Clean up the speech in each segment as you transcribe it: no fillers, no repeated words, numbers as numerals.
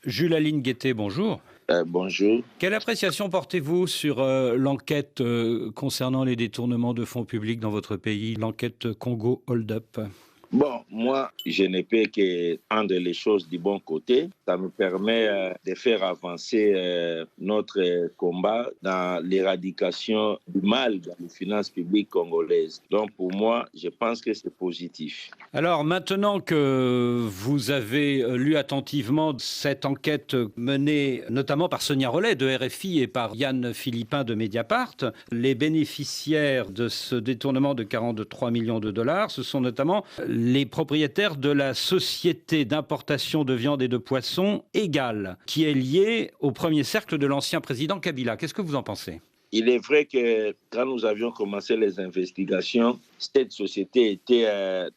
Jules Aline Guettet, bonjour. Bonjour. Quelle appréciation portez-vous sur l'enquête concernant les détournements de fonds publics dans votre pays, l'enquête Congo Hold Up? Bon, moi, je ne peux que prendre les choses du bon côté. Ça me permet de faire avancer notre combat dans l'éradication du mal dans les finances publiques congolaises. Donc, pour moi, je pense que c'est positif. Alors, maintenant que vous avez lu attentivement cette enquête menée notamment par Sonia Rollet de RFI et par Yann Philippin de Mediapart, les bénéficiaires de ce détournement de 43 millions de dollars, ce sont notamment les propriétaires de la société d'importation de viande et de poisson Égal, qui est liée au premier cercle de l'ancien président Kabila. Qu'est-ce que vous en pensez ? Il est vrai que quand nous avions commencé les investigations, cette société était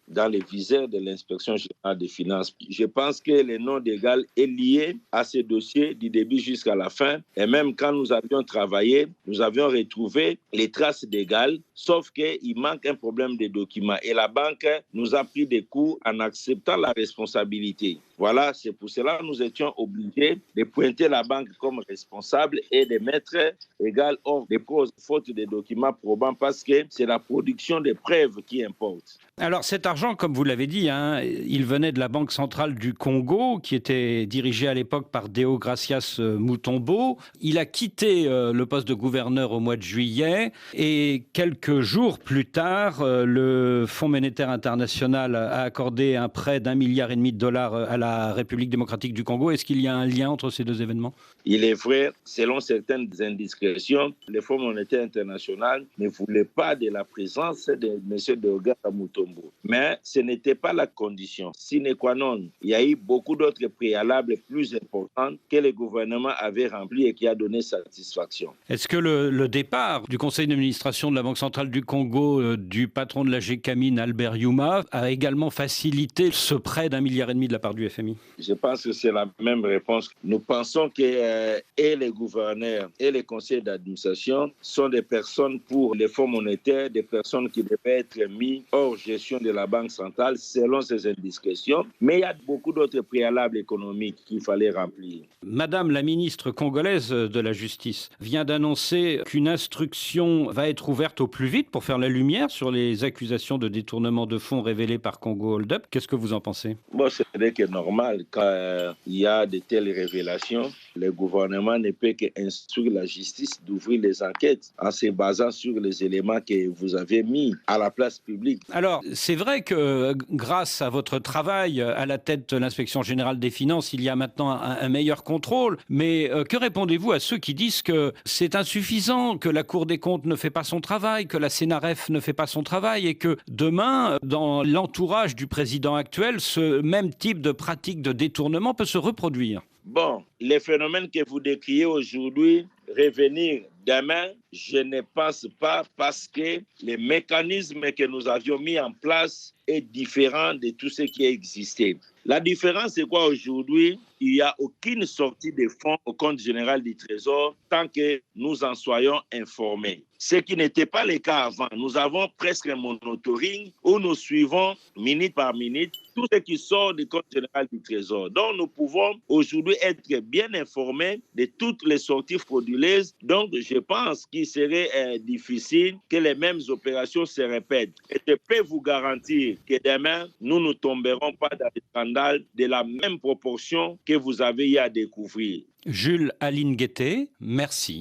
dans les viseurs de l'inspection générale des finances. Je pense que le nom d'Égal est lié à ce dossier du début jusqu'à la fin. Et même quand nous avions travaillé, nous avions retrouvé les traces d'Égal, sauf qu'il manque un problème de documents. Et la banque nous a pris des coups en acceptant la responsabilité. Voilà, c'est pour cela que nous étions obligés de pointer la banque comme responsable et de mettre Égal hors de cause, faute de documents probants, parce que c'est la production des preuves qui importe. Alors cet argent, comme vous l'avez dit, il venait de la Banque centrale du Congo, qui était dirigée à l'époque par Deogracias Mutombo. Il a quitté le poste de gouverneur au mois de juillet et quelques jours plus tard, le Fonds monétaire international a accordé un prêt d'1,5 milliard de dollars à la République démocratique du Congo. Est-ce qu'il y a un lien entre ces deux événements ? Il est vrai, selon certaines indiscrétions, le Fonds monétaire international ne voulait pas de la présence de M. Deogracias Mutombo. Mais ce n'était pas la condition. Sine qua non, il y a eu beaucoup d'autres préalables plus importants que le gouvernement avait remplis et qui a donné satisfaction. Est-ce que le départ du conseil d'administration de la Banque centrale du Congo, du patron de la Gécamine, Albert Youma, a également facilité ce prêt d'1,5 milliard de la part du FMI ? Je pense que c'est la même réponse. Nous pensons que et les gouverneurs et les conseils d'administration sont des personnes pour les fonds monétaires, des personnes qui devaient être mises hors gestion de la Banque centrale selon ces indiscrétions. Mais il y a beaucoup d'autres préalables économiques qu'il fallait remplir. Madame la ministre congolaise de la Justice vient d'annoncer qu'une instruction va être ouverte au plus vite pour faire la lumière sur les accusations de détournement de fonds révélées par Congo Hold Up. Qu'est-ce que vous en pensez ? Bon, c'est vrai que normal, quand il y a de telles révélations, le gouvernement ne peut qu'instruire la justice d'ouvrir les enquêtes en se basant sur les éléments que vous avez mis à la place publique. Alors, c'est vrai que grâce à votre travail à la tête de l'inspection générale des finances, il y a maintenant un meilleur contrôle. Mais que répondez-vous à ceux qui disent que c'est insuffisant, que la Cour des comptes ne fait pas son travail, que la CNRF ne fait pas son travail et que demain, dans l'entourage du président actuel, ce même type de pratique de détournement peut se reproduire ? Bon, les phénomènes que vous décrivez aujourd'hui, revenir demain, je ne pense pas parce que les mécanismes que nous avions mis en place est différent de tout ce qui existait. La différence, c'est quoi aujourd'hui? Il n'y a aucune sortie de fonds au compte général du Trésor tant que nous en soyons informés. Ce qui n'était pas le cas avant. Nous avons presque un monitoring où nous suivons minute par minute tout ce qui sort du compte général du Trésor. Donc, nous pouvons aujourd'hui être bien informés de toutes les sorties frauduleuses. Donc, je pense qu'il serait difficile que les mêmes opérations se répètent. Et je peux vous garantir que demain, nous ne tomberons pas dans des scandales de la même proportion que vous avez eu à découvrir. Jules Aline Guettet, merci.